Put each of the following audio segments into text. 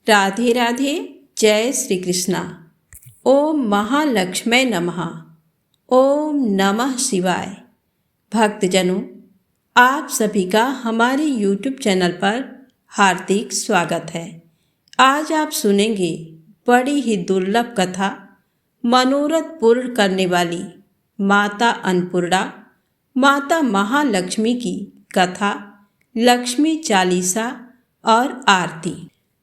राधे राधे। जय श्री कृष्णा। ओम महालक्ष्मी नमः। ओम नमः शिवाय। भक्तजनों, आप सभी का हमारे YouTube चैनल पर हार्दिक स्वागत है। आज आप सुनेंगे बड़ी ही दुर्लभ कथा, मनोरथ पूर्ण करने वाली माता अन्नपूर्णा, माता महालक्ष्मी की कथा, लक्ष्मी चालीसा और आरती।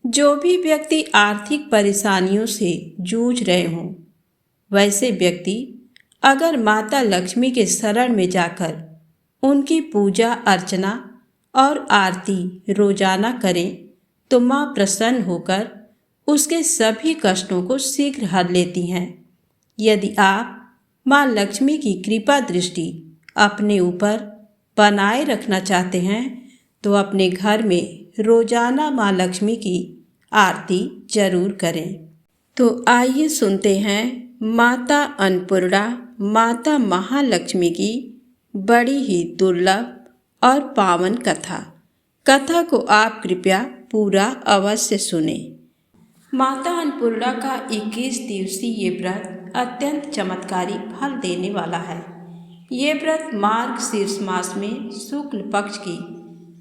जो भी व्यक्ति आर्थिक परेशानियों से जूझ रहे हों, वैसे व्यक्ति अगर माता लक्ष्मी के शरण में जाकर उनकी पूजा अर्चना और आरती रोजाना करें तो माँ प्रसन्न होकर उसके सभी कष्टों को शीघ्र हर लेती हैं। यदि आप माँ लक्ष्मी की कृपा दृष्टि अपने ऊपर बनाए रखना चाहते हैं तो अपने घर में रोजाना माँ लक्ष्मी की आरती जरूर करें। तो आइए सुनते हैं माता अन्नपूर्णा, माता महालक्ष्मी की बड़ी ही दुर्लभ और पावन कथा। कथा को आप कृपया पूरा अवश्य सुने। माता अन्नपूर्णा का 21 दिवसीय ये व्रत अत्यंत चमत्कारी फल देने वाला है। ये व्रत मार्गशीर्ष मास में शुक्ल पक्ष की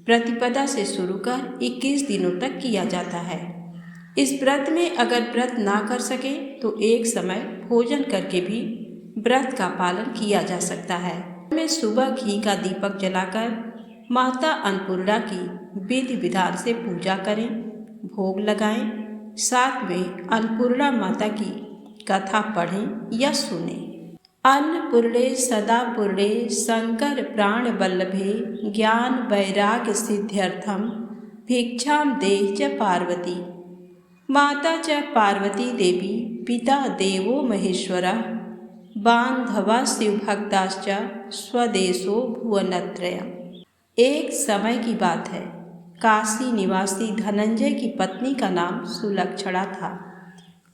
प्रतिपदा से शुरू कर 21 दिनों तक किया जाता है। इस व्रत में अगर व्रत ना कर सके तो एक समय भोजन करके भी व्रत का पालन किया जा सकता है। में सुबह घी का दीपक जलाकर माता अन्नपूर्णा की विधि विधान से पूजा करें, भोग लगाएं, साथ में अन्नपूर्णा माता की कथा पढ़ें या सुनें। अन्नपूर्णे सदा पूर्णे शंकर प्राण वल्लभे ज्ञान वैराग्य सिद्ध्यर्थम भिक्षां देहि च पार्वती। माता च पार्वती देवी पिता देवो महेश्वरः बान्धवा शिवभक्ताश्च स्वदेशो भुवनत्रयम्। एक समय की बात है, काशी निवासी धनंजय की पत्नी का नाम सुलक्षणा था।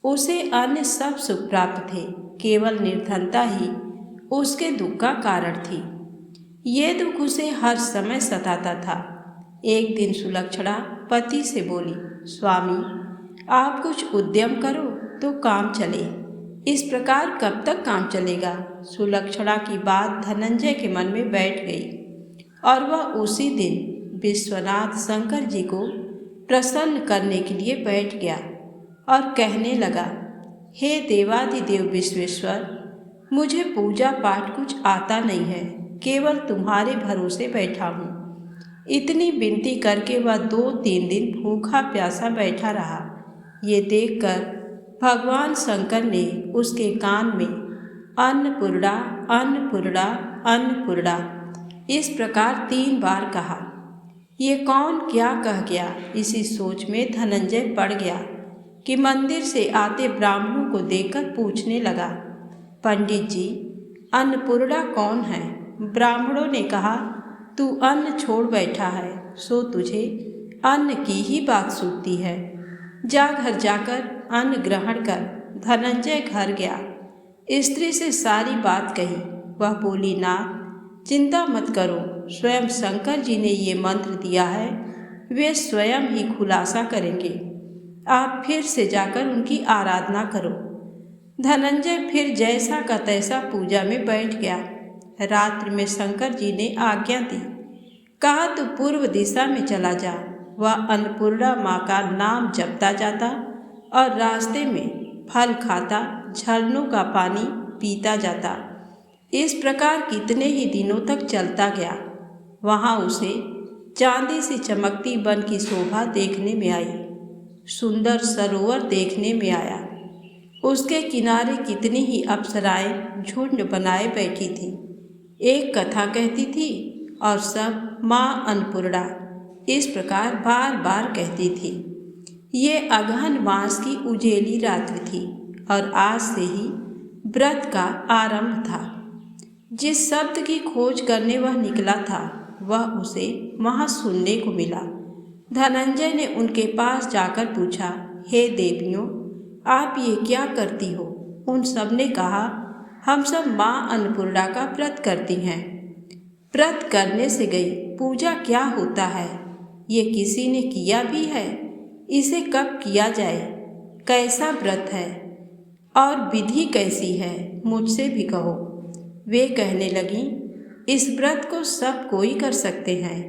उसे अन्य सब सुख प्राप्त थे, केवल निर्धनता ही उसके दुख का कारण थी। ये दुख उसे हर समय सताता था। एक दिन सुलक्षणा पति से बोली, स्वामी आप कुछ उद्यम करो तो काम चले। इस प्रकार कब तक काम चलेगा? सुलक्षणा की बात धनंजय के मन में बैठ गई और वह उसी दिन विश्वनाथ शंकर जी को प्रसन्न करने के लिए बैठ गया और कहने लगा, हे देवादिदेव विश्वेश्वर, मुझे पूजा पाठ कुछ आता नहीं है, केवल तुम्हारे भरोसे बैठा हूँ। इतनी विनती करके वह 2-3 दिन भूखा प्यासा बैठा रहा। ये देखकर भगवान शंकर ने उसके कान में अन्नपूर्णा अन्नपूर्णा अन्नपूर्णा इस प्रकार 3 बार कहा। ये कौन क्या कह गया? इसी सोच में धनंजय पड़ गया कि मंदिर से आते ब्राह्मणों को देखकर पूछने लगा, पंडित जी अन्नपूर्णा कौन है? ब्राह्मणों ने कहा, तू अन्न छोड़ बैठा है सो तुझे अन्न की ही बात सूझती है। जा घर जाकर अन्न ग्रहण कर। धनंजय घर गया, स्त्री से सारी बात कही। वह बोली, नाथ चिंता मत करो, स्वयं शंकर जी ने ये मंत्र दिया है, वे स्वयं ही खुलासा करेंगे। आप फिर से जाकर उनकी आराधना करो। धनंजय फिर जैसा का तैसा पूजा में बैठ गया। रात्रि में शंकर जी ने आज्ञा दी, कहा तू पूर्व दिशा में चला जा। वह अन्नपूर्णा माँ का नाम जपता जाता और रास्ते में फल खाता, झरनों का पानी पीता जाता। इस प्रकार कितने ही दिनों तक चलता गया। वहाँ उसे चांदी सी चमकती वन की शोभा देखने में आई, सुंदर सरोवर देखने में आया। उसके किनारे कितनी ही अप्सराएं झुंड बनाए बैठी थीं। एक कथा कहती थी और सब माँ अन्नपूर्णा इस प्रकार बार बार कहती थी। ये अगहन मास की उजेली रात्रि थी और आज से ही व्रत का आरंभ था। जिस शब्द की खोज करने वह निकला था वह उसे वहाँ सुनने को मिला। धनंजय ने उनके पास जाकर पूछा, हे देवियों, आप ये क्या करती हो? उन सब ने कहा, हम सब माँ अन्नपूर्णा का व्रत करती हैं। व्रत करने से गई, पूजा क्या होता है? ये किसी ने किया भी है? इसे कब किया जाए, कैसा व्रत है और विधि कैसी है, मुझसे भी कहो। वे कहने लगीं, इस व्रत को सब कोई कर सकते हैं।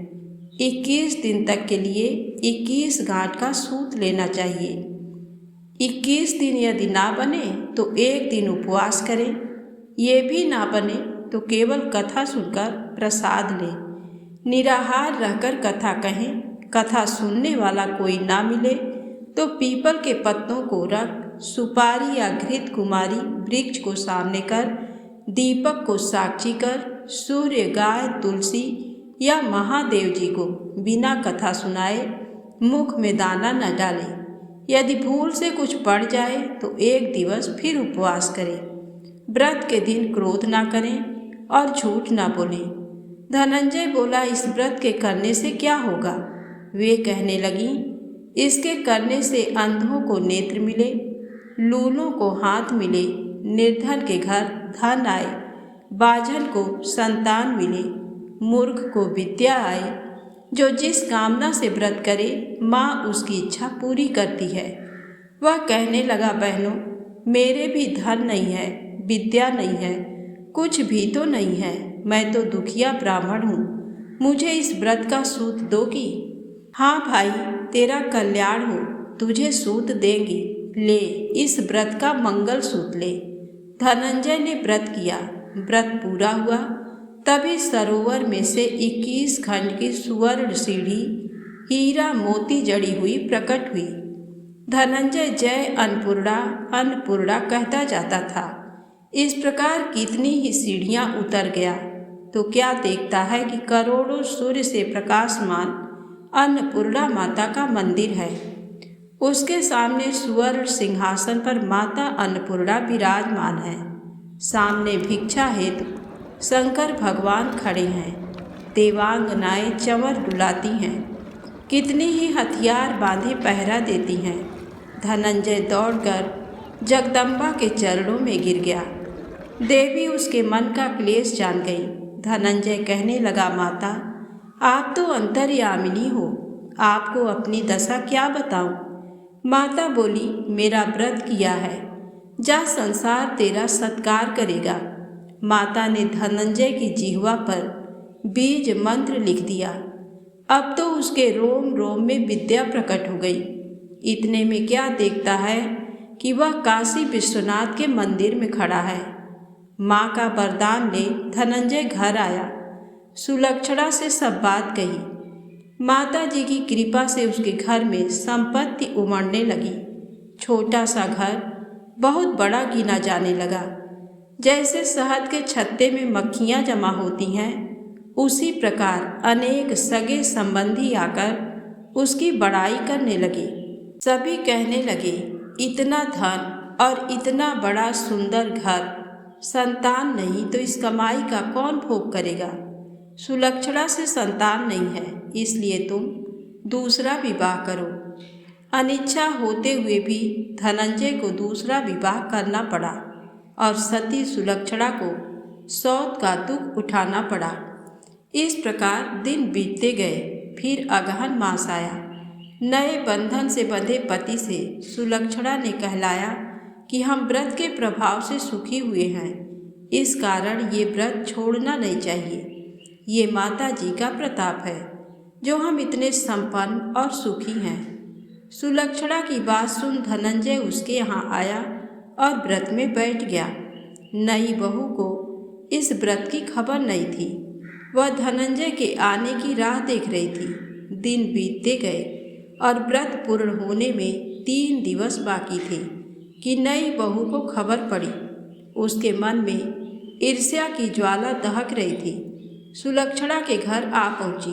21 दिन तक के लिए 21 गांठ का सूत लेना चाहिए। 21 दिन यदि ना बने तो एक दिन उपवास करें। ये भी ना बने तो केवल कथा सुनकर प्रसाद लें। निराहार रहकर कथा कहें। कथा सुनने वाला कोई ना मिले तो पीपल के पत्तों को रख, सुपारी या घृत कुमारी वृक्ष को सामने कर, दीपक को साक्षी कर, सूर्य, गाय, तुलसी या महादेव जी को बिना कथा सुनाए मुख में दाना न डालें। यदि भूल से कुछ पड़ जाए तो एक दिवस फिर उपवास करें। व्रत के दिन क्रोध ना करें और झूठ ना बोलें। धनंजय बोला, इस व्रत के करने से क्या होगा? वे कहने लगीं, इसके करने से अंधों को नेत्र मिले, लूलों को हाथ मिले, निर्धन के घर धन आए, बाझल को संतान मिले, मूर्ख को विद्या आए। जो जिस कामना से व्रत करे माँ उसकी इच्छा पूरी करती है। वह कहने लगा, बहनों, मेरे भी धन नहीं है, विद्या नहीं है, कुछ भी तो नहीं है। मैं तो दुखिया ब्राह्मण हूँ। मुझे इस व्रत का सूत दोगी? हाँ भाई, तेरा कल्याण हो, तुझे सूत देंगी। ले, इस व्रत का मंगल सूत ले। धनंजय ने व्रत किया। व्रत पूरा हुआ तभी सरोवर में से 21 खंड की सुवर्ण सीढ़ी हीरा मोती जड़ी हुई प्रकट हुई। धनंजय जय अन्नपूर्णा अन्नपूर्णा कहता जाता था। इस प्रकार कितनी ही सीढ़ियाँ उतर गया तो क्या देखता है कि करोड़ों सूर्य से प्रकाशमान अन्नपूर्णा माता का मंदिर है। उसके सामने सुवर्ण सिंहासन पर माता अन्नपूर्णा विराजमान है। सामने भिक्षा हेतु शंकर भगवान खड़े हैं। देवांगनाएं चंवर डुलाती हैं। कितनी ही हथियार बांधे पहरा देती हैं। धनंजय दौड़कर जगदम्बा के चरणों में गिर गया। देवी उसके मन का क्लेश जान गई। धनंजय कहने लगा, माता, आप तो अंतर्यामिनी हो, आपको अपनी दशा क्या बताऊं? माता बोली, मेरा व्रत किया है, जा, संसार तेरा सत्कार करेगा। माता ने धनंजय की जिह्वा पर बीज मंत्र लिख दिया। अब तो उसके रोम रोम में विद्या प्रकट हो गई। इतने में क्या देखता है कि वह काशी विश्वनाथ के मंदिर में खड़ा है। माँ का वरदान ले धनंजय घर आया। सुलक्षणा से सब बात कही। माता जी की कृपा से उसके घर में संपत्ति उमड़ने लगी। छोटा सा घर बहुत बड़ा गिना जाने लगा। जैसे शहद के छत्ते में मक्खियाँ जमा होती हैं, उसी प्रकार अनेक सगे संबंधी आकर उसकी बड़ाई करने लगे। सभी कहने लगे, इतना धन और इतना बड़ा सुंदर घर, संतान नहीं तो इस कमाई का कौन भोग करेगा? सुलक्षणा से संतान नहीं है, इसलिए तुम दूसरा विवाह करो। अनिच्छा होते हुए भी धनंजय को दूसरा विवाह करना पड़ा और सती सुलक्षणा को सौत का दुख उठाना पड़ा। इस प्रकार दिन बीतते गए। फिर अगहन मास आया। नए बंधन से बंधे पति से सुलक्षणा ने कहलाया कि हम व्रत के प्रभाव से सुखी हुए हैं, इस कारण ये व्रत छोड़ना नहीं चाहिए। ये माता जी का प्रताप है जो हम इतने संपन्न और सुखी हैं। सुलक्षणा की बात सुन धनंजय उसके यहाँ आया और व्रत में बैठ गया। नई बहू को इस व्रत की खबर नहीं थी। वह धनंजय के आने की राह देख रही थी। दिन बीतते गए और व्रत पूर्ण होने में 3 दिवस बाकी थे कि नई बहू को खबर पड़ी। उसके मन में ईर्ष्या की ज्वाला दहक रही थी। सुलक्षणा के घर आ पहुंची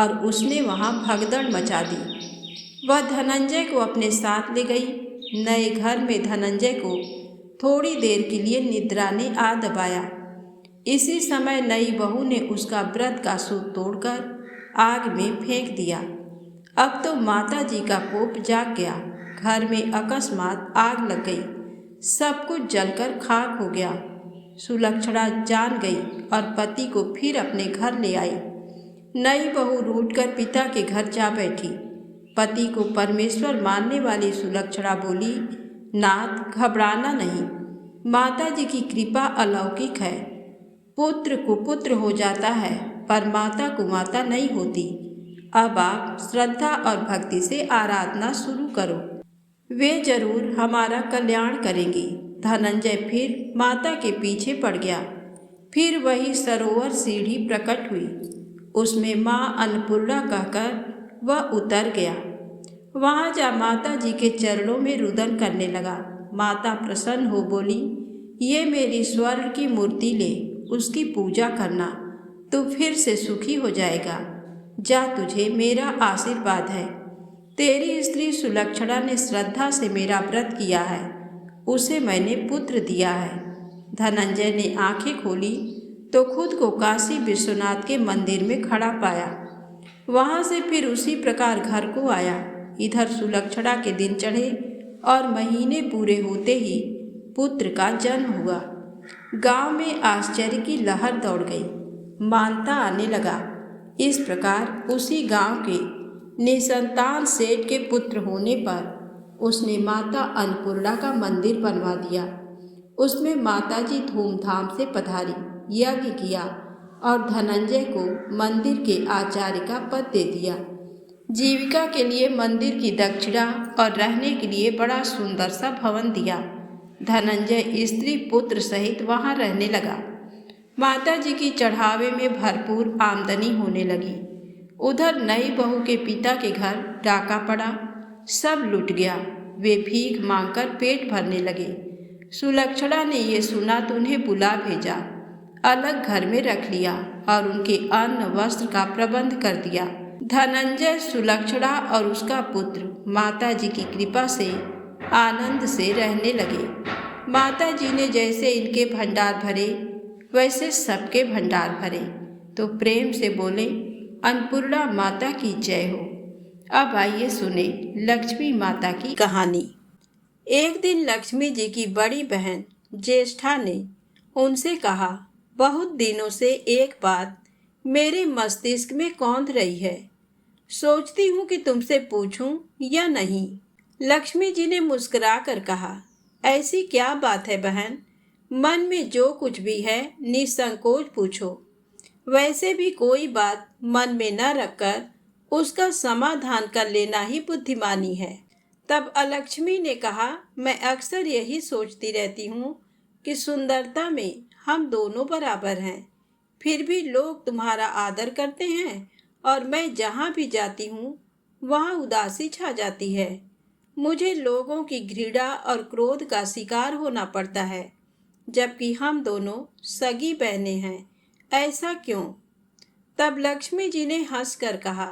और उसने वहां भगदड़ मचा दी। वह धनंजय को अपने साथ ले गई। नए घर में धनंजय को थोड़ी देर के लिए निद्रा ने आ दबाया। इसी समय नई बहू ने उसका व्रत का सूत तोड़कर आग में फेंक दिया। अब तो माता जी का कोप जाग गया। घर में अकस्मात आग लग गई। सब कुछ जलकर खाक हो गया। सुलक्षणा जान गई और पति को फिर अपने घर ले आई। नई बहू रूठकर पिता के घर जा बैठी। पति को परमेश्वर मानने वाली सुलक्षणा बोली, नाथ घबराना नहीं, माता जी की कृपा अलौकिक है। पुत्र कुपुत्र हो जाता है पर माता कुमाता नहीं होती। अब आप श्रद्धा और भक्ति से आराधना शुरू करो, वे जरूर हमारा कल्याण करेंगी। धनंजय फिर माता के पीछे पड़ गया। फिर वही सरोवर सीढ़ी प्रकट हुई, उसमें माँ अन्नपूर्णा कहकर वह उतर गया। वहाँ जा माता जी के चरणों में रुदन करने लगा। माता प्रसन्न हो बोली, ये मेरी स्वर्ण की मूर्ति ले, उसकी पूजा करना, तू फिर से सुखी हो जाएगा। जा, तुझे मेरा आशीर्वाद है। तेरी स्त्री सुलक्षणा ने श्रद्धा से मेरा व्रत किया है, उसे मैंने पुत्र दिया है। धनंजय ने आंखें खोली तो खुद को काशी विश्वनाथ के मंदिर में खड़ा पाया। वहाँ से फिर उसी प्रकार घर को आया। इधर सुलक्षणा के दिन चढ़े और महीने पूरे होते ही पुत्र का जन्म हुआ। गांव में आश्चर्य की लहर दौड़ गई, मानता आने लगा। इस प्रकार उसी गांव के निसंतान सेठ के पुत्र होने पर उसने माता अन्नपूर्णा का मंदिर बनवा दिया। उसमें माता जी धूमधाम से पधारी, यज्ञ किया और धनंजय को मंदिर के आचार्य का पद दे दिया। जीविका के लिए मंदिर की दक्षिणा और रहने के लिए बड़ा सुंदर सा भवन दिया। धनंजय स्त्री पुत्र सहित वहाँ रहने लगा। माता जी की चढ़ावे में भरपूर आमदनी होने लगी। उधर नई बहू के पिता के घर डाका पड़ा, सब लुट गया। वे भीख मांगकर पेट भरने लगे। सुलक्षणा ने ये सुना तो उन्हें बुला भेजा, अलग घर में रख लिया और उनके अन्न वस्त्र का प्रबंध कर दिया। धनंजय, सुलक्षणा और उसका पुत्र माता जी की कृपा से आनंद से रहने लगे। माता जी ने जैसे इनके भंडार भरे वैसे सबके भंडार भरे, तो प्रेम से बोले, अन्नपूर्णा माता की जय हो। अब आइए सुने लक्ष्मी माता की कहानी। एक दिन लक्ष्मी जी की बड़ी बहन ज्येष्ठा ने उनसे कहा, बहुत दिनों से एक बात मेरे मस्तिष्क में कौंध रही है, सोचती हूँ कि तुमसे पूछूं या नहीं। लक्ष्मी जी ने मुस्कुरा कर कहा, ऐसी क्या बात है बहन, मन में जो कुछ भी है निसंकोच पूछो। वैसे भी कोई बात मन में न रखकर उसका समाधान कर लेना ही बुद्धिमानी है। तब अलक्ष्मी ने कहा, मैं अक्सर यही सोचती रहती हूँ कि सुंदरता में हम दोनों बराबर हैं, फिर भी लोग तुम्हारा आदर करते हैं और मैं जहाँ भी जाती हूँ वहाँ उदासी छा जाती है। मुझे लोगों की घृणा और क्रोध का शिकार होना पड़ता है, जबकि हम दोनों सगी बहनें हैं। ऐसा क्यों? तब लक्ष्मी जी ने हंसकर कहा,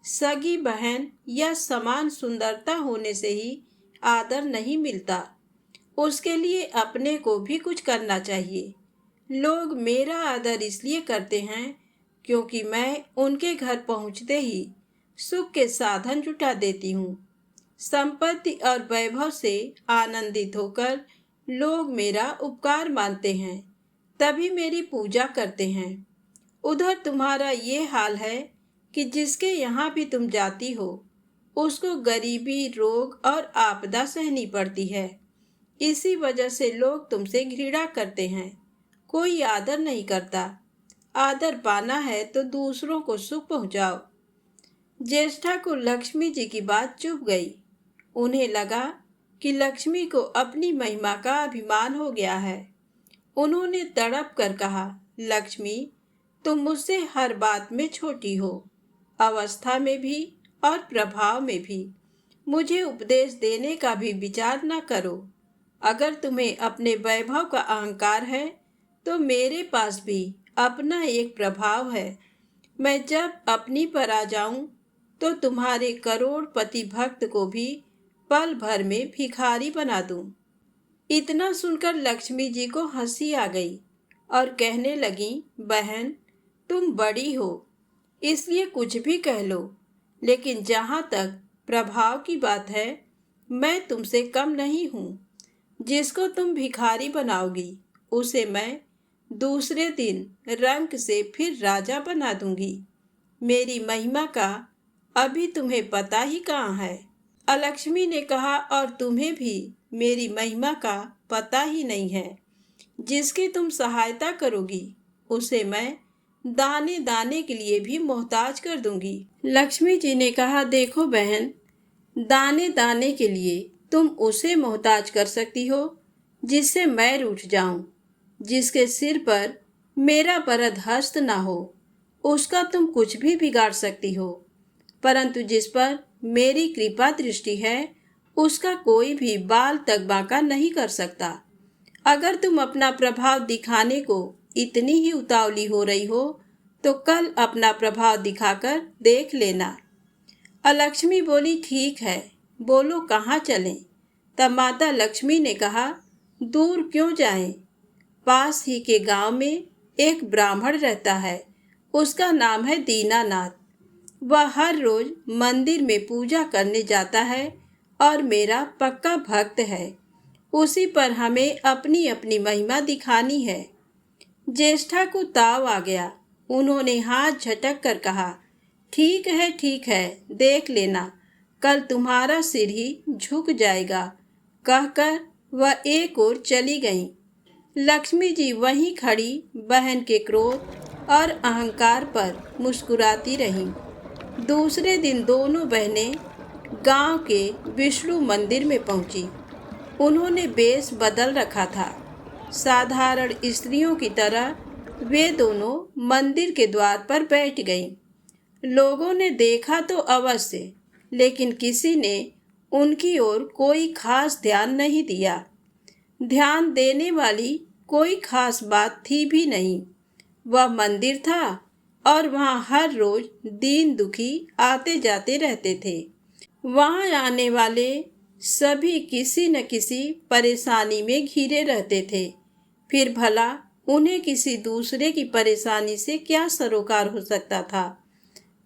सगी बहन या समान सुंदरता होने से ही आदर नहीं मिलता, उसके लिए अपने को भी कुछ करना चाहिए। लोग मेरा आदर इसलिए करते हैं क्योंकि मैं उनके घर पहुंचते ही सुख के साधन जुटा देती हूँ। संपत्ति और वैभव से आनंदित होकर लोग मेरा उपकार मानते हैं, तभी मेरी पूजा करते हैं। उधर तुम्हारा ये हाल है कि जिसके यहाँ भी तुम जाती हो उसको गरीबी, रोग और आपदा सहनी पड़ती है। इसी वजह से लोग तुमसे घृणा करते हैं, कोई आदर नहीं करता। आदर पाना है तो दूसरों को सुख पहुंचाओ। ज्येष्ठा को लक्ष्मी जी की बात चुभ गई। उन्हें लगा कि लक्ष्मी को अपनी महिमा का अभिमान हो गया है। उन्होंने तड़प कर कहा, लक्ष्मी, तुम मुझसे हर बात में छोटी हो, अवस्था में भी और प्रभाव में भी। मुझे उपदेश देने का भी विचार न करो। अगर तुम्हें अपने वैभव का अहंकार है तो मेरे पास भी अपना एक प्रभाव है। मैं जब अपनी पर आ जाऊं तो तुम्हारे करोड़पति भक्त को भी पल भर में भिखारी बना दूं। इतना सुनकर लक्ष्मी जी को हंसी आ गई और कहने लगी, बहन, तुम बड़ी हो इसलिए कुछ भी कह लो, लेकिन जहाँ तक प्रभाव की बात है मैं तुमसे कम नहीं हूँ। जिसको तुम भिखारी बनाओगी उसे मैं दूसरे दिन रंक से फिर राजा बना दूंगी। मेरी महिमा का अभी तुम्हें पता ही कहाँ है। अलक्ष्मी ने कहा, और तुम्हें भी मेरी महिमा का पता ही नहीं है। जिसकी तुम सहायता करोगी उसे मैं दाने दाने के लिए भी मोहताज कर दूंगी। लक्ष्मी जी ने कहा, देखो बहन, दाने दाने के लिए तुम उसे मोहताज कर सकती हो जिससे मैं रूठ जाऊं, जिसके सिर पर मेरा वरद हस्त ना हो, उसका तुम कुछ भी बिगाड़ सकती हो। परंतु जिस पर मेरी कृपा दृष्टि है उसका कोई भी बाल तक बांका नहीं कर सकता। अगर तुम अपना प्रभाव दिखाने को इतनी ही उतावली हो रही हो तो कल अपना प्रभाव दिखाकर देख लेना। अलक्ष्मी बोली, ठीक है, बोलो कहाँ चलें। तब माता लक्ष्मी ने कहा, दूर क्यों जाएं? पास ही के गांव में एक ब्राह्मण रहता है, उसका नाम है दीनानाथ। वह हर रोज मंदिर में पूजा करने जाता है और मेरा पक्का भक्त है। उसी पर हमें अपनी अपनी महिमा दिखानी है। ज्येष्ठा को ताव आ गया। उन्होंने हाथ झटक कर कहा, ठीक है, देख लेना, कल तुम्हारा सिर ही झुक जाएगा। कहकर वह एक ओर चली गईं। लक्ष्मी जी वहीं खड़ी बहन के क्रोध और अहंकार पर मुस्कुराती रहीं। दूसरे दिन दोनों बहनें गांव के विष्णु मंदिर में पहुंची। उन्होंने वेश बदल रखा था। साधारण स्त्रियों की तरह वे दोनों मंदिर के द्वार पर बैठ गईं। लोगों ने देखा तो अवश्य, लेकिन किसी ने उनकी ओर कोई खास ध्यान नहीं दिया। ध्यान देने वाली कोई खास बात थी भी नहीं। वह मंदिर था और वहाँ हर रोज दीन दुखी आते जाते रहते थे। वहाँ आने वाले सभी किसी न किसी परेशानी में घिरे रहते थे। फिर भला उन्हें किसी दूसरे की परेशानी से क्या सरोकार हो सकता था।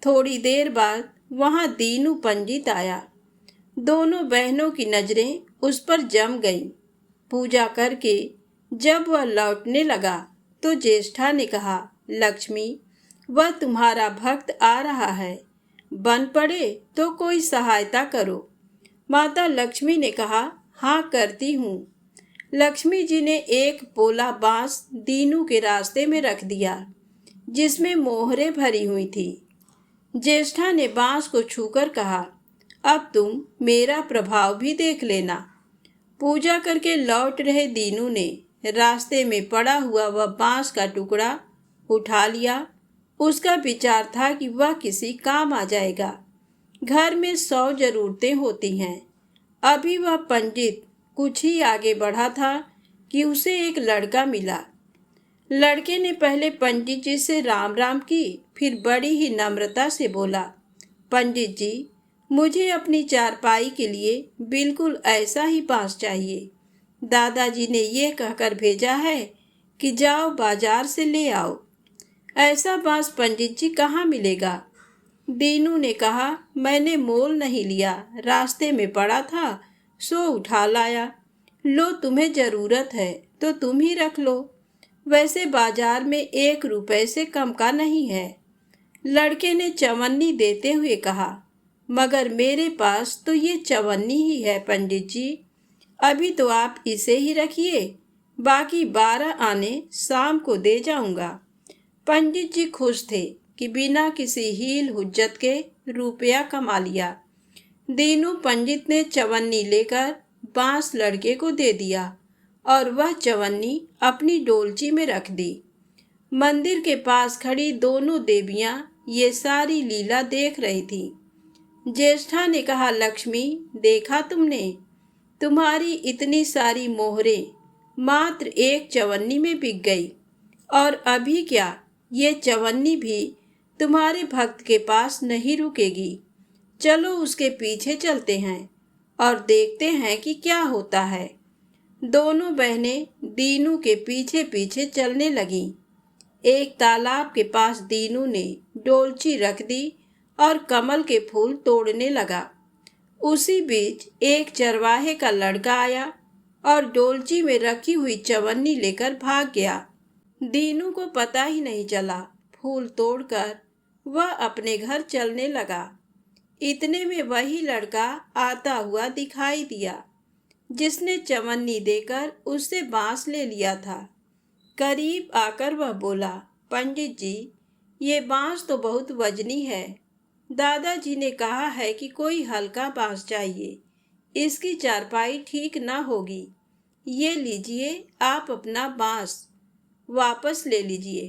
थोड़ी देर बाद वहाँ दीनू पंडित आया। दोनों बहनों की नजरें उस पर जम गईं। पूजा करके जब वह लौटने लगा तो ज्येष्ठा ने कहा, लक्ष्मी, वह तुम्हारा भक्त आ रहा है, बन पड़े तो कोई सहायता करो। माता लक्ष्मी ने कहा, हाँ करती हूँ। लक्ष्मी जी ने एक पोला बांस दीनू के रास्ते में रख दिया जिसमें मोहरें भरी हुई थी। ज्येष्ठा ने बांस को छूकर कहा, अब तुम मेरा प्रभाव भी देख लेना। पूजा करके लौट रहे दीनू ने रास्ते में पड़ा हुआ वह बांस का टुकड़ा उठा लिया। उसका विचार था कि वह किसी काम आ जाएगा। घर में 100 जरूरतें होती हैं। अभी वह पंडित कुछ ही आगे बढ़ा था कि उसे एक लड़का मिला। लड़के ने पहले पंडित जी से राम राम की, फिर बड़ी ही नम्रता से बोला, पंडित जी, मुझे अपनी चारपाई के लिए बिल्कुल ऐसा ही बांस चाहिए। दादाजी ने ये कहकर भेजा है कि जाओ बाजार से ले आओ। ऐसा बांस पंडित जी कहाँ मिलेगा? दीनू ने कहा, मैंने मोल नहीं लिया, रास्ते में पड़ा था सो उठा लाया। लो, तुम्हें जरूरत है तो तुम ही रख लो, वैसे बाजार में 1 रुपए से कम का नहीं है। लड़के ने चवन्नी देते हुए कहा, मगर मेरे पास तो ये चवन्नी ही है पंडित जी, अभी तो आप इसे ही रखिए, बाकी 12 आने शाम को दे जाऊंगा। पंडित जी खुश थे कि बिना किसी हील हुज्जत के रुपया कमा लिया। दीनू पंडित ने चवन्नी लेकर बांस लड़के को दे दिया और वह चवन्नी अपनी डोलची में रख दी। मंदिर के पास खड़ी दोनों देवियां ये सारी लीला देख रही थी। ज्येष्ठा ने कहा, लक्ष्मी, देखा तुमने, तुम्हारी इतनी सारी मोहरें मात्र एक चवन्नी में बिक गई, और अभी क्या, ये चवन्नी भी तुम्हारे भक्त के पास नहीं रुकेगी। चलो उसके पीछे चलते हैं और देखते हैं कि क्या होता है। दोनों बहनें दीनू के पीछे पीछे चलने लगीं। एक तालाब के पास दीनू ने डोलची रख दी और कमल के फूल तोड़ने लगा। उसी बीच एक चरवाहे का लड़का आया और डोलची में रखी हुई चवन्नी लेकर भाग गया। दीनू को पता ही नहीं चला। फूल तोड़कर वह अपने घर चलने लगा। इतने में वही लड़का आता हुआ दिखाई दिया जिसने चवन्नी देकर उससे बांस ले लिया था। करीब आकर वह बोला, पंडित जी, ये बांस तो बहुत वजनी है। दादाजी ने कहा है कि कोई हल्का बांस चाहिए, इसकी चारपाई ठीक ना होगी। ये लीजिए, आप अपना बांस वापस ले लीजिए।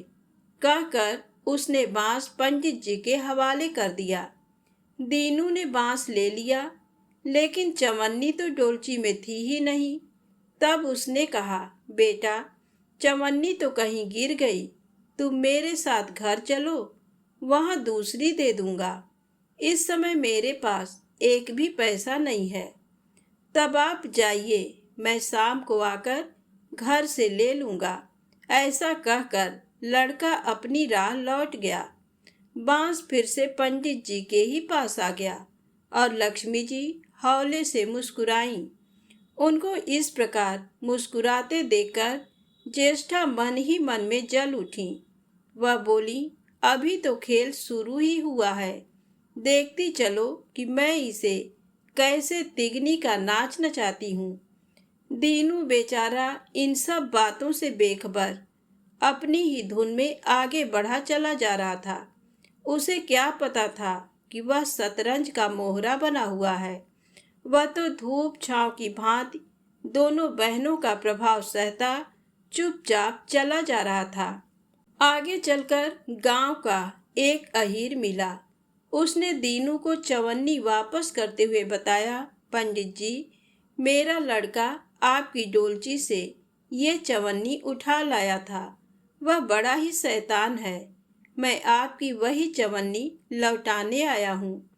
कहकर उसने बांस पंडित जी के हवाले कर दिया। दीनू ने बांस ले लिया, लेकिन चवन्नी तो डोलची में थी ही नहीं। तब उसने कहा, बेटा, चवन्नी तो कहीं गिर गई, तुम मेरे साथ घर चलो, वहां दूसरी दे दूंगा। इस समय मेरे पास एक भी पैसा नहीं है। तब आप जाइए, मैं शाम को आकर घर से ले लूंगा। ऐसा कहकर लड़का अपनी राह लौट गया। बांस फिर से पंडित जी के ही पास आ गया और लक्ष्मी जी हौले से मुस्कुराईं। उनको इस प्रकार मुस्कुराते देखकर ज्येष्ठा मन ही मन में जल उठी। वह बोली, अभी तो खेल शुरू ही हुआ है, देखती चलो कि मैं इसे कैसे तिगनी का नाच नचाती हूँ। दीनू बेचारा इन सब बातों से बेखबर अपनी ही धुन में आगे बढ़ा चला जा रहा था। उसे क्या पता था कि वह शतरंज का मोहरा बना हुआ है। वह तो धूप छांव की भांति दोनों बहनों का प्रभाव सहता चुपचाप चला जा रहा था। आगे चलकर गांव का एक अहीर मिला। उसने दीनू को चवन्नी वापस करते हुए बताया, पंडित जी, मेरा लड़का आपकी डोलची से ये चवन्नी उठा लाया था। वह बड़ा ही शैतान है। मैं आपकी वही चवन्नी लौटाने आया हूँ।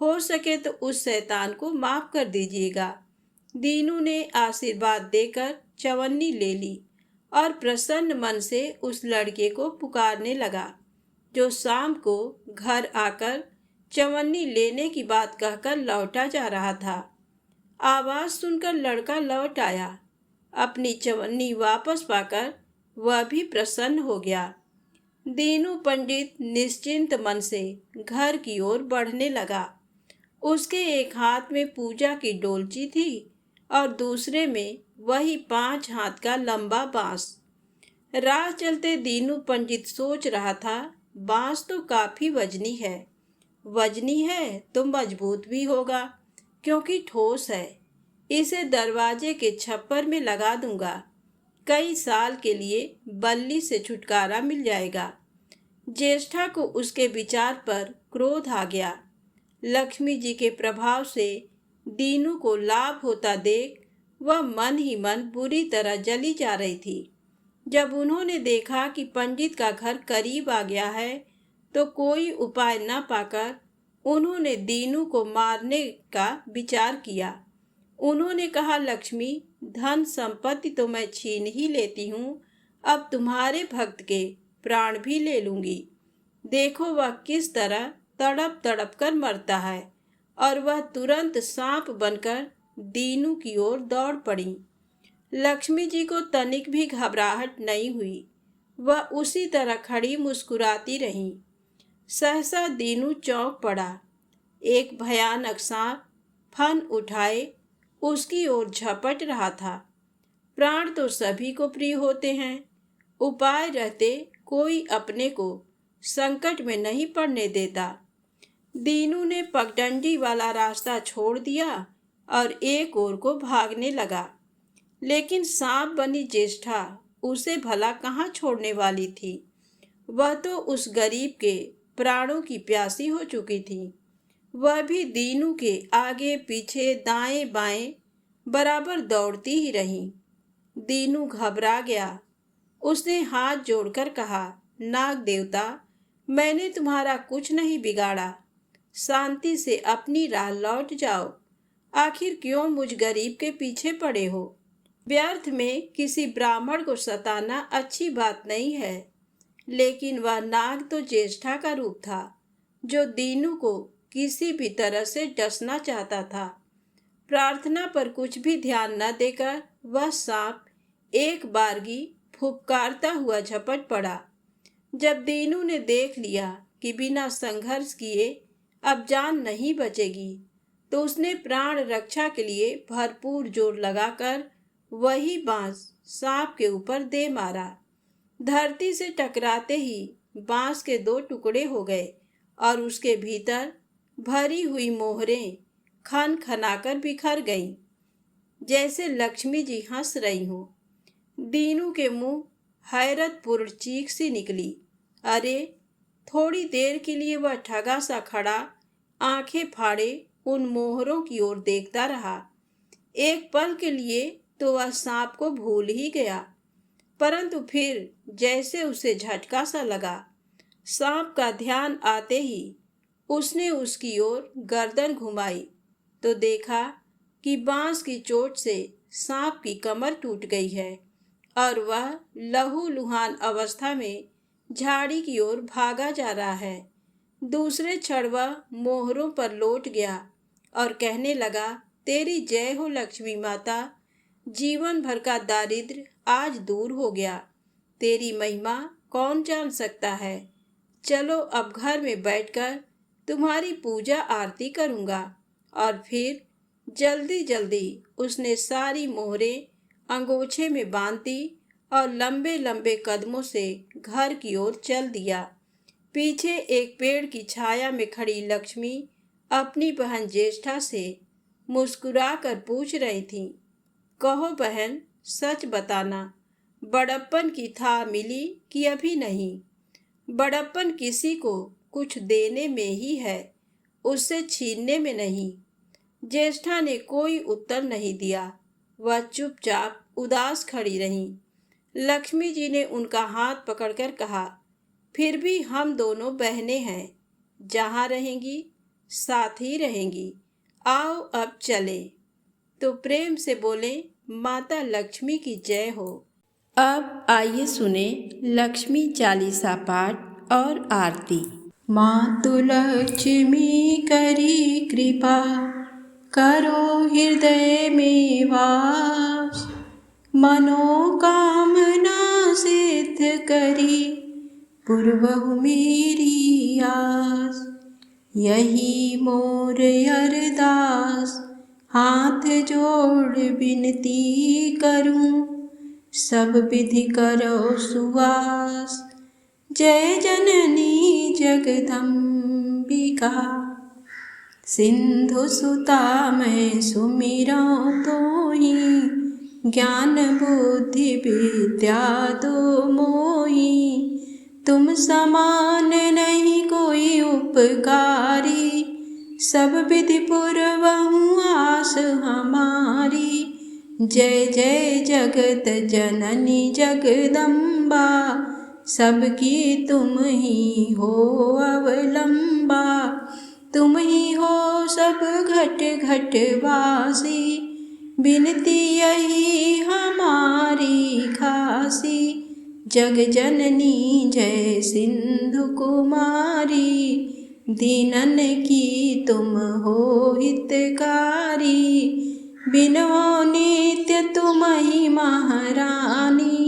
हो सके तो उस शैतान को माफ कर दीजिएगा। दीनू ने आशीर्वाद देकर चवन्नी ले ली और प्रसन्न मन से उस लड़के को पुकारने लगा, जो शाम को घर आकर चवन्नी लेने की बात कहकर लौटा जा रहा था। आवाज सुनकर लड़का लौट आया। अपनी चवन्नी वापस पाकर वह भी प्रसन्न हो गया। दीनू पंडित निश्चिंत मन से घर की ओर बढ़ने लगा। उसके एक हाथ में पूजा की डोलची थी और दूसरे में वही 5 हाथ का लंबा बांस। राह चलते दीनू पंडित सोच रहा था, बांस तो काफी वजनी है तो मजबूत भी होगा, क्योंकि ठोस है। इसे दरवाजे के छप्पर में लगा दूंगा, कई साल के लिए बल्ली से छुटकारा मिल जाएगा। ज्येष्ठा को उसके विचार पर क्रोध आ गया। लक्ष्मी जी के प्रभाव से दीनू को लाभ होता देख वह मन ही मन बुरी तरह जली जा रही थी। जब उन्होंने देखा कि पंडित का घर करीब आ गया है, तो कोई उपाय न पाकर उन्होंने दीनू को मारने का विचार किया। उन्होंने कहा, लक्ष्मी, धन संपत्ति तो मैं छीन ही लेती हूँ, अब तुम्हारे भक्त के प्राण भी ले लूंगी। देखो वह किस तरह तड़प तड़प कर मरता है। और वह तुरंत सांप बनकर दीनू की ओर दौड़ पड़ी। लक्ष्मी जी को तनिक भी घबराहट नहीं हुई। वह उसी तरह खड़ी मुस्कुराती रही। सहसा दीनू चौंक पड़ा। एक भयानक सांप फन उठाए उसकी ओर झपट रहा था। प्राण तो सभी को प्रिय होते हैं, उपाय रहते कोई अपने को संकट में नहीं पड़ने देता। दीनू ने पगडंडी वाला रास्ता छोड़ दिया और एक ओर को भागने लगा। लेकिन सांप बनी ज्येष्ठा उसे भला कहाँ छोड़ने वाली थी। वह तो उस गरीब के प्राणों की प्यासी हो चुकी थी। वह भी दीनू के आगे पीछे दाएं बाएं बराबर दौड़ती ही रही। दीनू घबरा गया। उसने हाथ जोड़कर कहा, नाग देवता, मैंने तुम्हारा कुछ नहीं बिगाड़ा, शांति से अपनी राह लौट जाओ। आखिर क्यों मुझ गरीब के पीछे पड़े हो। व्यर्थ में किसी ब्राह्मण को सताना अच्छी बात नहीं है। लेकिन वह नाग तो ज्येष्ठा का रूप था, जो दीनू को किसी भी तरह से डसना चाहता था। प्रार्थना पर कुछ भी ध्यान न देकर वह सांप एक बारगी फुफकारता हुआ झपट पड़ा। जब दीनू ने देख लिया कि बिना संघर्ष किए अब जान नहीं बचेगी। तो उसने प्राण रक्षा के लिए भरपूर जोर लगाकर वही बांस सांप के ऊपर दे मारा। धरती से टकराते ही बांस के 2 टुकड़े हो गए और उसके भीतर भरी हुई मोहरें खन खनाकर बिखर गईं, जैसे लक्ष्मी जी हंस रही हों। दीनू के मुंह हैरतपूर्ण चीख सी निकली। अरे, थोड़ी देर के लिए वह ठगा सा खड़ा आंखें फाड़े उन मोहरों की ओर देखता रहा। एक पल के लिए तो वह सांप को भूल ही गया, परंतु फिर जैसे उसे झटका सा लगा। सांप का ध्यान आते ही उसने उसकी ओर गर्दन घुमाई तो देखा कि बांस की चोट से सांप की कमर टूट गई है और वह लहूलुहान अवस्था में झाड़ी की ओर भागा जा रहा है। दूसरे क्षण वह मोहरों पर लौट गया और कहने लगा, तेरी जय हो लक्ष्मी माता। जीवन भर का दारिद्र्य आज दूर हो गया। तेरी महिमा कौन जान सकता है। चलो अब घर में बैठकर तुम्हारी पूजा आरती करूँगा। और फिर जल्दी जल्दी उसने सारी मोहरें अंगोछे में बांध दी और लंबे लंबे कदमों से घर की ओर चल दिया। पीछे एक पेड़ की छाया में खड़ी लक्ष्मी अपनी बहन ज्येष्ठा से मुस्कुरा कर पूछ रही थी, कहो बहन, सच बताना, बड़प्पन की था मिली कि अभी नहीं? बड़प्पन किसी को कुछ देने में ही है, उससे छीनने में नहीं। ज्येष्ठा ने कोई उत्तर नहीं दिया। वह चुपचाप उदास खड़ी रही। लक्ष्मी जी ने उनका हाथ पकड़कर कहा, फिर भी हम दोनों बहनें हैं, जहाँ रहेंगी साथ ही रहेंगी। आओ अब चले। तो प्रेम से बोले, माता लक्ष्मी की जय हो। अब आइए सुने लक्ष्मी चालीसा पाठ और आरती। मातु लक्ष्मी करी कृपा, करो हृदय में वास। मनोकामना सिद्ध करी, पूर्वहु मेरी आस। यही मोर अरदास, हाथ जोड़ विनती करूं, सब विधि करो सुवास। जय जननी जगदम्बिका, सिंधु सुता मैं सुमिरऊं तोहि। ज्ञान बुद्धि विद्या दो मोहि, तुम समान नहीं कोई उपकारी। सब विधि पूर्वहु आस हमारी। जय जय जगत जननी जगदम्बा, सबकी तुम ही हो अवलंबा। तुम ही हो सब घट घट वासी, बिनती यही हमारी खासी। जग जननी जय सिंधु कुमारी, दीनन की तुम हो हितकारी। बिनो नित्य तुम ही महारानी,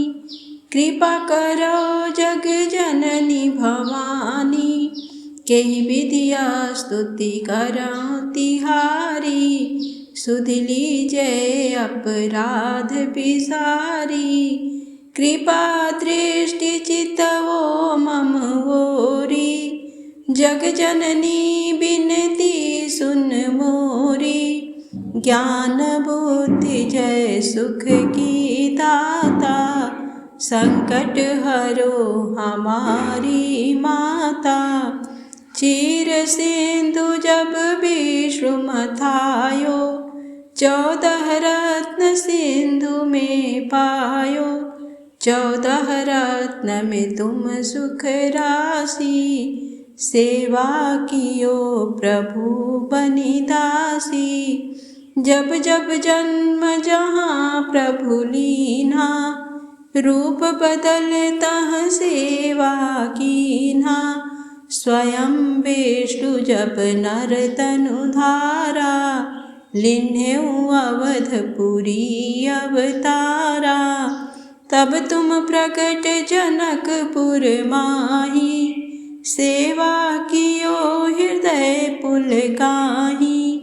कृपा करो जग जननी भवानी। केहि विधिया स्तुति करऊं तिहारी, सुध लीजय अपराध बिसारी। कृपा दृष्टि चितवो मम ओरी, जग जननी बिनती सुन मोरी। ज्ञान बुद्धि जय सुख की दाता, संकट हरो हमारी माता। चीर सिंधु जब विष्णु मथायो, 14 रत्न सिंधु में पायो। 14 रत्न में तुम सुख राशि, सेवा कियो प्रभु बनि दासी। जब जब जन्म जहाँ प्रभु लीन्हा, रूप बदल तह सेवा कीन्हा। स्वयं विष्णु जब नर तनु धारा, लिन्हेउ अवधपुरी अवतारा। तब तुम प्रकट जनकपुर माही, सेवा कियो हृदय पुलकाहि,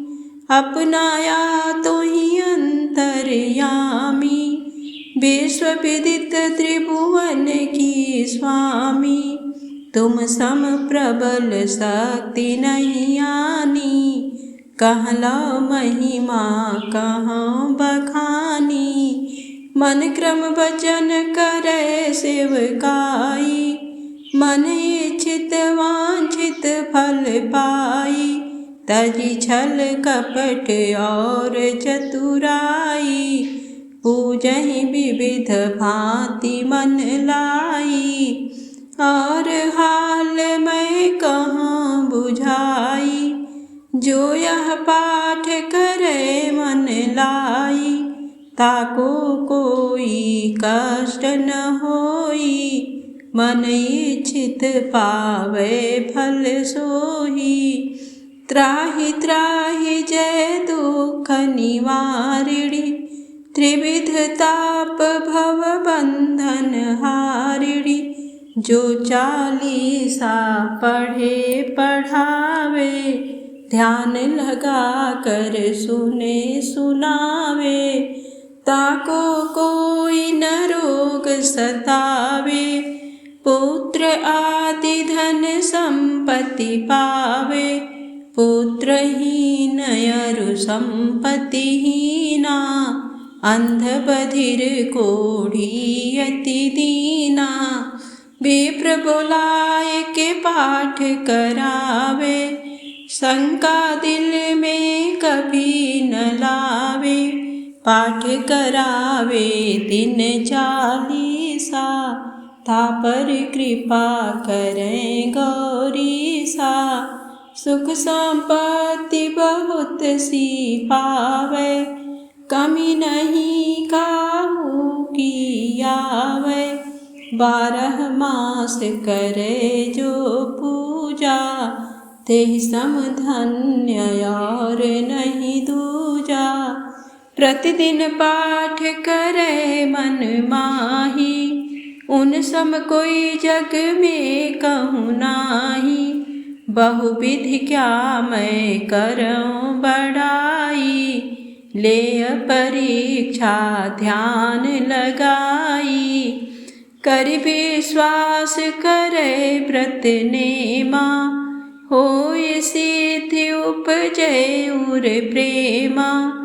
अपनाया तो ही अंतर्यामी। विश्व विदित त्रिभुवन की स्वामी, तुम सम प्रबल शक्ति नहीं आनी। कहला महिमा कहाँ बखानी, मन क्रम वचन करे सेवकाई। मन इच्छित वांछित फल पाई, तजी छल कपट और चतुराई। पूजहि विविध भांति मन लाई, और हाल मैं कहाँ बुझाई। जो यह पाठ करे मन लाई, ताको कोई कष्ट न होई। मन इच्छित पावे फल सोही, त्राहि त्राहि जय दुख निवारिणी। त्रिविध ताप भव बंधन हारिणी, जो चालीसा पढ़े पढ़ावे। ध्यान लगा कर सुने सुनावे, ताको कोई न रोग सतावे। पुत्र आदि धन संपत्ति पावे, पुत्रहीन अरु संपत्तिहीना। अंध बधिर कोढ़ी अति दीना, विप्र बुलाए के पाठ करावे। शंका दिल में कभी न लावे, पाठ करावे दिन चालीसा। तापर कृपा करें गौरीसा, सुख संपत्ति बहुत सी पावे। कमी नहीं काहू की आवे, 12 मास करे जो पूजा। तेहि सम धन्य और नहीं दूजा। प्रतिदिन पाठ करे मन माही, उन सम कोई जग में कहूँ नाही। बहुविधि क्या मैं करऊँ बड़ाई, ले परीक्षा ध्यान लगाई। कर विश्वास करे व्रत नेमा, होय सिद्धि उपजय उर प्रेमा।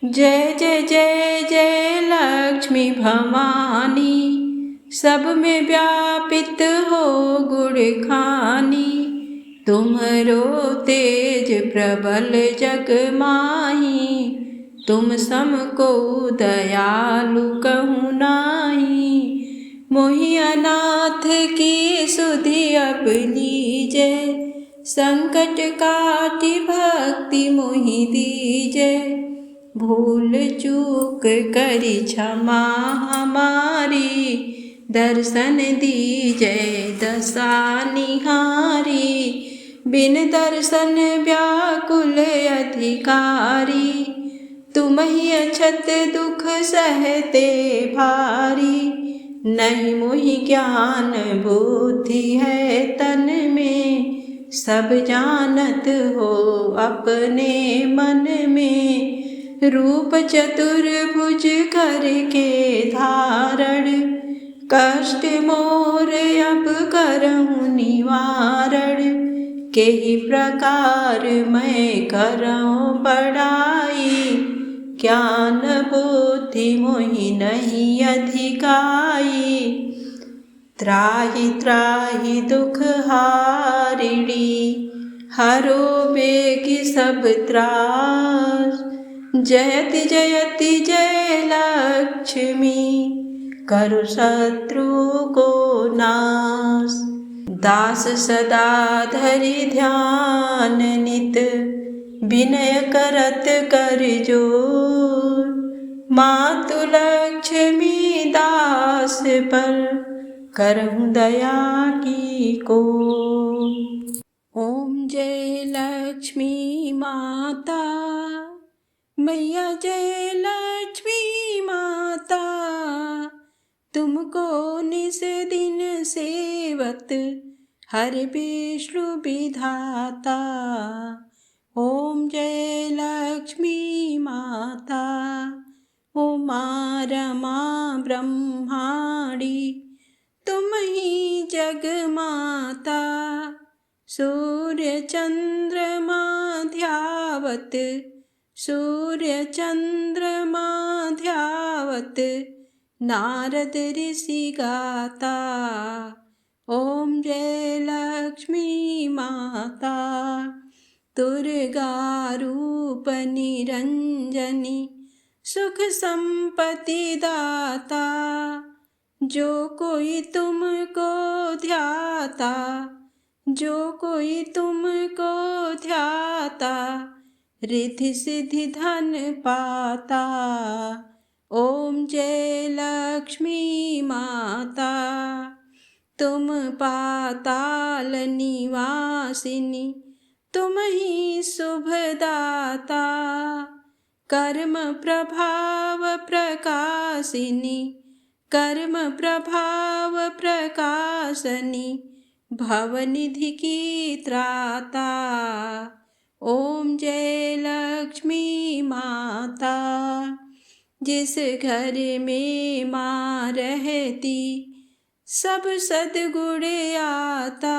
जय जय जय जय लक्ष्मी भवानी, सब में व्यापित हो गुण खानी। तुम्हरो तेज प्रबल जग माही, तुम सम को दयालु कहूँ नाही। मोहि अनाथ की सुधि अब लीजे, संकट काटि भक्ति मोहि दीजे। भूल चूक करी क्षमा हमारी, दर्शन दीजे दशा निहारी। बिन दर्शन व्याकुल अधिकारी, तुम ही अछत दुख सहते भारी। नहीं मोहि ज्ञान बुद्धि है तन में, सब जानत हो अपने मन में। रूप चतुर्भुज करके धारण, कष्ट मोर अब करऊँ निवारण। केहि प्रकार मैं करऊँ बड़ाई, ज्ञान बुद्धि मोहि नहीं अधिकाई। त्राहि त्राहि दुख हारिणी, हरो बेगी सब त्रास। जयति जयति जय लक्ष्मी, करु शत्रु को नाश। दास सदा धरि ध्यान नित, विनय करत कर जोर। मातु लक्ष्मी दास पर, करहूँ दया की को। ओम जय लक्ष्मी माता, मैया जय लक्ष्मी माता। तुमको निस दिन सेवत, हरि विष्णु विधाता। ओम जय लक्ष्मी माता। उमा रमा ब्रह्माणी तुम ही जग माता। सूर्य चंद्रमा ध्यावत सूर्य चंद्रमा ध्यावत नारद ऋषि गाता। ओम जय लक्ष्मी माता। दुर्गा रूप निरंजनी सुख संपत्ति दाता। जो कोई तुमको ध्याता जो कोई तुमको ध्याता रिद्धि सिद्धि धन पाता। ओम जय लक्ष्मी माता। तुम पाताल निवासिनी तुम ही शुभदाता। कर्म प्रभाव प्रकाशिनी कर्म प्रभाव प्रकाशनी भवनिधि की त्राता। ओम जय लक्ष्मी माता। जिस घर में माँ रहती सब सद्गुण आता।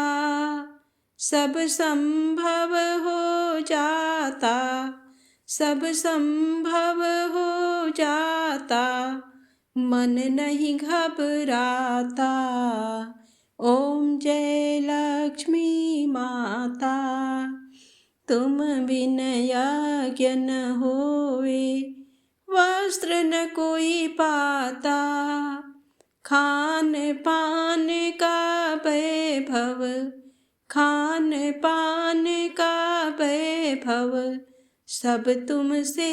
सब संभव हो जाता सब संभव हो जाता। मन नहीं घबराता। ओम जय लक्ष्मी माता। तुम बिन यज्ञ न होवे वस्त्र न कोई पाता। खान पान का वैभव खान पान का वैभव सब तुमसे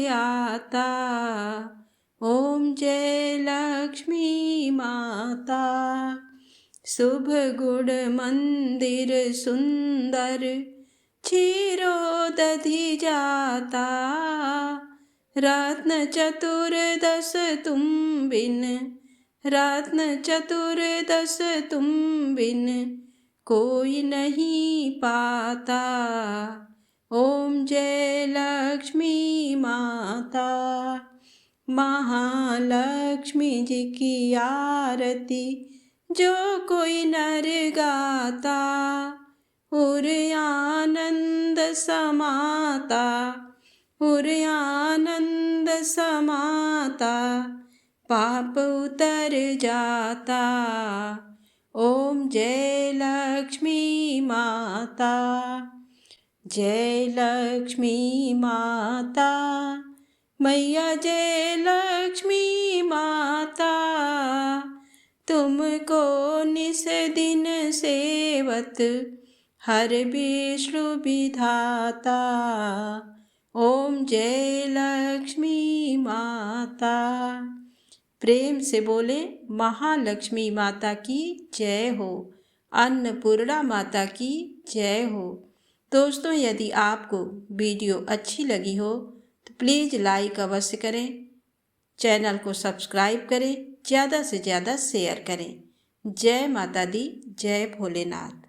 आता। ओम जय लक्ष्मी माता। शुभ गुण मंदिर सुंदर क्षीरोदधि जाता। रत्न चतुर्दश तुम बिन रत्न चतुर्दश तुम बिन कोई नहीं पाता। ओम जय लक्ष्मी माता। महालक्ष्मी जी की आरती जो कोई नर गाता। उर आनंद समाता उर आनंद समाता पाप उतर जाता। ओम जय लक्ष्मी माता। जय लक्ष्मी माता मैया जय लक्ष्मी माता। तुमको निस दिन सेवत हर विष्णु विधाता। ओम जय लक्ष्मी माता। प्रेम से बोले महालक्ष्मी माता की जय हो। अन्नपूर्णा माता की जय हो। दोस्तों, यदि आपको वीडियो अच्छी लगी हो तो प्लीज़ लाइक अवश्य करें, चैनल को सब्सक्राइब करें, ज़्यादा से ज़्यादा शेयर करें। जय माता दी, जय भोलेनाथ।